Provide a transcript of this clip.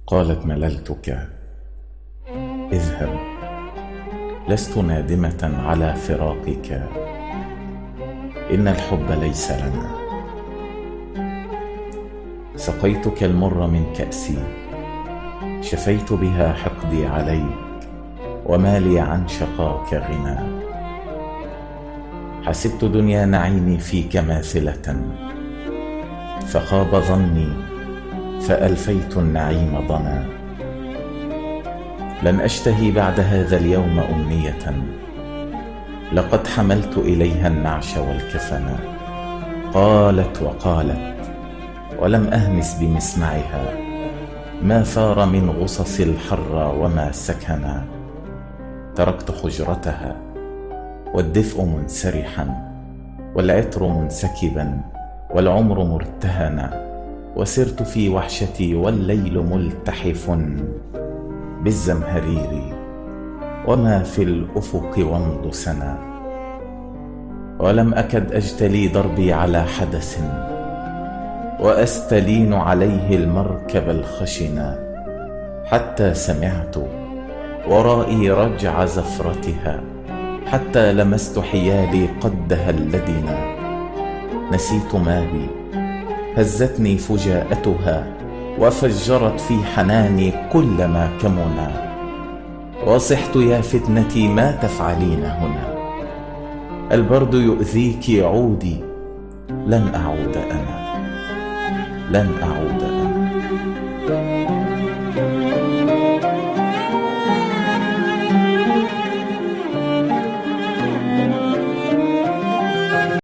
قالت مللتك، اذهب، لست نادمة على فراقك، إن الحب ليس لنا. سقيتك المر من كأسي، شفيت بها حقدي عليك، وما لي عن شقاك غنى. حسبت دنيا نعيمي فيك ماثلة، فخاب ظني فألفيت النعيم ضنا. لن أشتهي بعد هذا اليوم أمنية، لقد حملت إليها النعش والكفنا. قالت وقالت ولم أهمس بمسمعها، ما ثار من غصص الحر وما سكنا. تركت حجرتها والدفء منسرحا، والعطر منسكبا، والعمر مرتهنا، وسرت في وحشتي والليل ملتحف بالزمهرير، وما في الأفق ومض سنا. ولم أكد أجتلي دربي على حدث، وأستلين عليه المركب الخشنا، حتى سمعت ورائي رجع زفرتها، حتى لمست حيالي قدها اللدنا. نسيت ما بي، هزتني فجاءتها، وفجرت في حناني كل ما كمنا. وصحت يا فتنتي ما تفعلين هنا، البرد يؤذيك عودي، لن أعود أنا، لن أعود أنا.